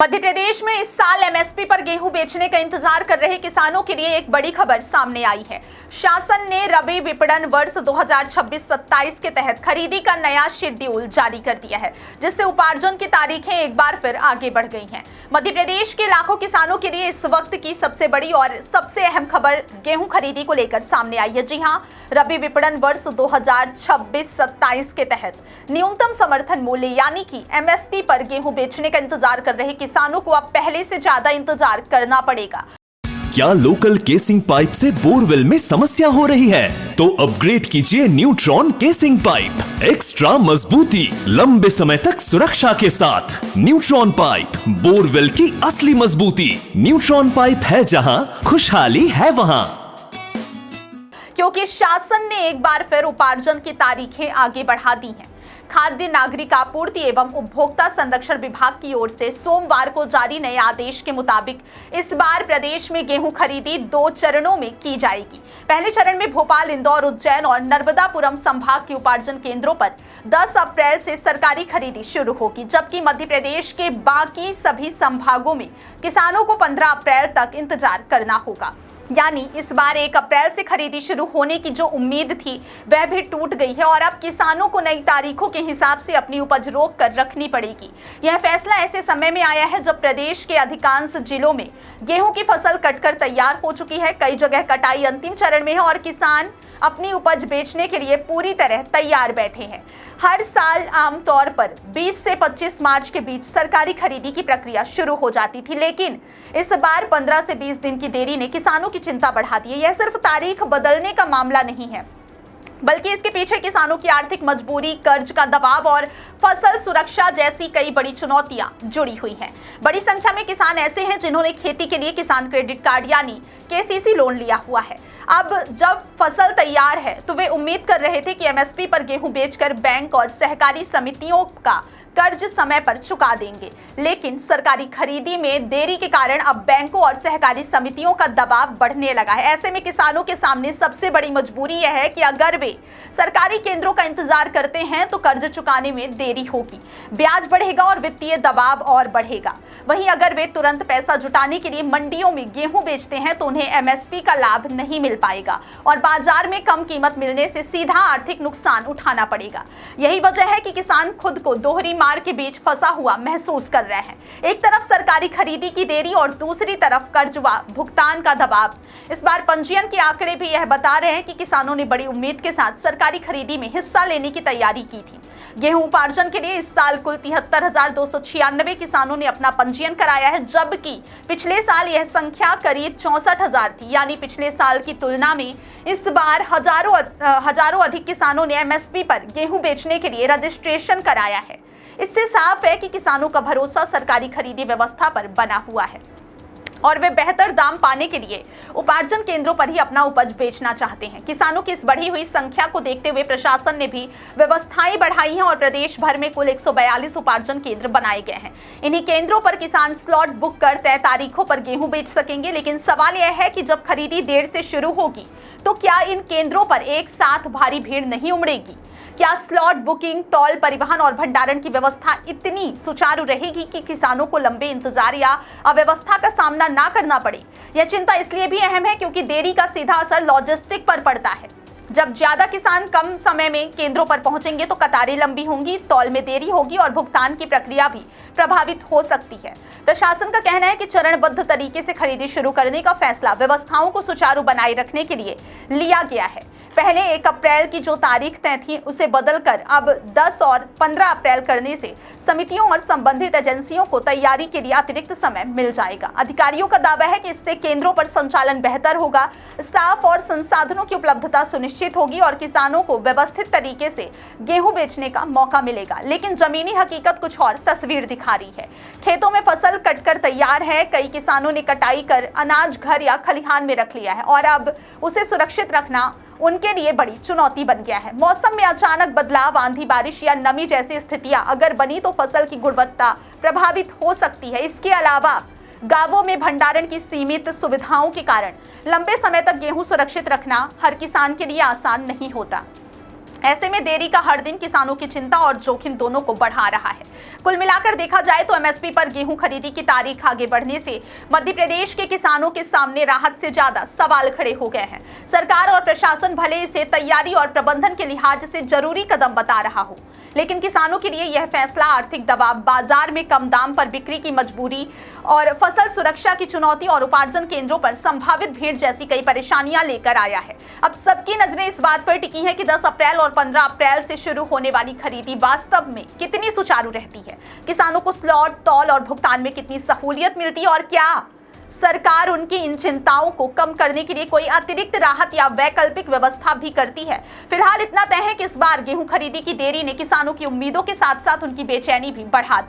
मध्य प्रदेश में इस साल एमएसपी पर गेहूं बेचने का इंतजार कर रहे किसानों के लिए एक बड़ी खबर सामने आई है। शासन ने रबी विपणन वर्ष 2026-27 के तहत खरीदी का नया शेड्यूल जारी कर दिया है, जिससे उपार्जन की तारीखें एक बार फिर आगे बढ़ गई हैं। मध्य प्रदेश के लाखों किसानों के लिए इस वक्त की सबसे बड़ी और सबसे अहम खबर गेहूं खरीदी को लेकर सामने आई है। जी हां, रबी विपणन वर्ष 2026-27 के तहत न्यूनतम समर्थन मूल्य यानी कि एमएसपी पर गेहूं बेचने का इंतजार कर रहे किसानों को अब पहले से ज्यादा इंतजार करना पड़ेगा। क्या लोकल केसिंग पाइप से बोरवेल में समस्या हो रही है? तो अपग्रेड कीजिए न्यूट्रॉन केसिंग पाइप। एक्स्ट्रा मजबूती, लंबे समय तक सुरक्षा के साथ। न्यूट्रॉन पाइप, बोरवेल की असली मजबूती। न्यूट्रॉन पाइप है जहां, खुशहाली है वहां। क्योंकि शासन ने एक बार फिर उपार्जन की तारीखें आगे बढ़ा दी हैं। खाद्य नागरिक आपूर्ति एवं उपभोक्ता संरक्षण विभाग की ओर से सोमवार को जारी नए आदेश के मुताबिक इस बार प्रदेश में गेहूं खरीदी 2 चरणों में की जाएगी। पहले चरण में भोपाल, इंदौर, उज्जैन और नर्मदापुरम संभाग के उपार्जन केंद्रों पर 10 अप्रैल से सरकारी खरीदी शुरू होगी, जबकि मध्य प्रदेश के बाकी सभी संभागों में किसानों को 15 अप्रैल तक इंतजार करना होगा। यानी इस बार 1 अप्रैल से खरीदी शुरू होने की जो उम्मीद थी वह भी टूट गई है और अब किसानों को नई तारीखों के हिसाब से अपनी उपज रोक कर रखनी पड़ेगी। यह फैसला ऐसे समय में आया है जब प्रदेश के अधिकांश जिलों में गेहूं की फसल कटकर तैयार हो चुकी है। कई जगह कटाई अंतिम चरण में है और किसान अपनी उपज बेचने के लिए पूरी तरह तैयार बैठे हैं। हर साल आमतौर पर 20 से 25 मार्च के बीच सरकारी खरीदी की प्रक्रिया शुरू हो जाती थी, लेकिन इस बार 15 से 20 दिन की देरी ने किसानों की चिंता बढ़ा दी है। यह सिर्फ तारीख बदलने का मामला नहीं है, बल्कि इसके पीछे किसानों की आर्थिक मजबूरी, कर्ज का दबाव और फसल सुरक्षा जैसी कई बड़ी चुनौतियां जुड़ी हुई हैं। बड़ी संख्या में किसान ऐसे हैं जिन्होंने खेती के लिए किसान क्रेडिट कार्ड यानी केसीसी लोन लिया हुआ है। अब जब फसल तैयार है तो वे उम्मीद कर रहे थे कि एमएसपी पर गेहूं बेचकर बैंक और सहकारी समितियों का कर्ज समय पर चुका देंगे, लेकिन सरकारी खरीदी में देरी के कारण अब बैंकों और सहकारी समितियों का दबाव बढ़ने लगा है। ऐसे में किसानों के सामने सबसे बड़ी मजबूरी यह है कि अगर वे सरकारी केंद्रों का इंतजार करते हैं तो कर्ज चुकाने में देरी होगी, ब्याज बढ़ेगा और वित्तीय दबाव और बढ़ेगा। वहीं अगर वे तुरंत पैसा जुटाने के लिए मंडियों में गेहूं बेचते हैं तो उन्हें एमएसपी का लाभ नहीं मिल पाएगा और बाजार में कम कीमत मिलने से सीधा आर्थिक नुकसान उठाना पड़ेगा। यही वजह है कि किसान खुद को दोहरी मार के बीच फंसा हुआ महसूस कर रहे हैं। एक तरफ सरकारी खरीदी की देरी और दूसरी तरफ कर्ज व भुगतान का दबाव। इस बार पंजीयन के आंकड़े भी यह बता रहे हैं कि किसानों ने बड़ी उम्मीद के साथ सरकारी खरीदी में हिस्सा लेने की तैयारी की थी। गेहूं उपार्जन के लिए इस साल कुल 73,296 किसानों ने अपना पंजीयन कराया है, जबकि पिछले साल यह संख्या करीब 64,000 थी। यानी पिछले साल की तुलना में इस बार हजारों अधिक किसानों ने एमएसपी पर गेहूं बेचने के लिए रजिस्ट्रेशन कराया है। इससे साफ है कि किसानों का भरोसा सरकारी खरीदी व्यवस्था पर बना हुआ है और वे बेहतर दाम पाने के लिए उपार्जन केंद्रों पर ही अपना उपज बेचना चाहते हैं। किसानों की इस बढ़ी हुई संख्या को देखते हुए प्रशासन ने भी व्यवस्थाएं बढ़ाई हैं और प्रदेश भर में कुल 142 उपार्जन केंद्र बनाए गए हैं। इन्हीं केंद्रों पर किसान स्लॉट बुक कर तय तारीखों पर गेहूं बेच सकेंगे, लेकिन सवाल यह है कि जब खरीदी देर से शुरू होगी तो क्या इन केंद्रों पर एक साथ भारी भीड़ नहीं उमड़ेगी? क्या स्लॉट बुकिंग, टोल, परिवहन और भंडारण की व्यवस्था इतनी सुचारू रहेगी कि किसानों को लंबे इंतजार या अव्यवस्था का सामना ना करना पड़े? यह चिंता इसलिए भी अहम है क्योंकि देरी का सीधा असर लॉजिस्टिक पर पड़ता है। जब ज्यादा किसान कम समय में केंद्रों पर पहुंचेंगे तो कतारें लंबी होंगी, तौल में देरी होगी और भुगतान की प्रक्रिया भी प्रभावित हो सकती है। प्रशासन का कहना है कि चरणबद्ध तरीके से खरीदी शुरू करने का फैसला व्यवस्थाओं को सुचारू बनाए रखने के लिए लिया गया है। पहले 1 अप्रैल की जो तारीख तय थी उसे बदलकर अब 10 और 15 अप्रैल करने से समितियों और संबंधित एजेंसियों को तैयारी के लिए अतिरिक्त समय मिल जाएगा। अधिकारियों का दावा है कि इससे केंद्रों पर संचालन बेहतर होगा, स्टाफ और संसाधनों की उपलब्धता सुनिश्चित होगी और किसानों को व्यवस्थित तरीके से गेहूं बेचने का मौका मिलेगा। लेकिन जमीनी हकीकत कुछ और तस्वीर दिखा रही है। खेतों में फसल कटकर तैयार है, कई किसानों ने कटाई कर अनाज घर या खलिहान में रख लिया है और अब उसे सुरक्षित रखना उनके लिए बड़ी चुनौती बन गया है। मौसम में अचानक बदलाव, आंधी, बारिश या नमी जैसी स्थितियां अगर बनी तो फसल की गुणवत्ता प्रभावित हो सकती है। इसके अलावा गांवों में भंडारण की सीमित सुविधाओं के कारण लंबे समय तक गेहूं सुरक्षित रखना हर किसान के लिए आसान नहीं होता। ऐसे में देरी का हर दिन किसानों की चिंता और जोखिम दोनों को बढ़ा रहा है। कुल मिलाकर देखा जाए तो एमएसपी पर गेहूं खरीदी की तारीख आगे बढ़ने से मध्य प्रदेश के किसानों के सामने राहत से ज्यादा सवाल खड़े हो गए हैं। सरकार और प्रशासन भले इसे तैयारी और प्रबंधन के लिहाज से जरूरी कदम बता रहा हो, लेकिन किसानों के लिए यह फैसला आर्थिक दबाव, बाजार में कम दाम पर बिक्री की मजबूरी और फसल सुरक्षा की चुनौती और उपार्जन केंद्रों पर संभावित भीड़ जैसी कई परेशानियां लेकर आया है। अब सबकी नजरें इस बात पर टिकी हैं कि 10 अप्रैल और 15 अप्रैल से शुरू होने वाली खरीदी वास्तव में कितनी सुचारू रहती है, किसानों को स्लॉट, तौल और भुगतान में कितनी सहूलियत मिलती है और क्या सरकार उनकी इन चिंताओं को कम करने के लिए कोई अतिरिक्त राहत या वैकल्पिक व्यवस्था भी करती है। फिलहाल इतना तय है कि इस बार गेहूं खरीदी की देरी ने किसानों की उम्मीदों के साथ साथ उनकी बेचैनी भी बढ़ा दी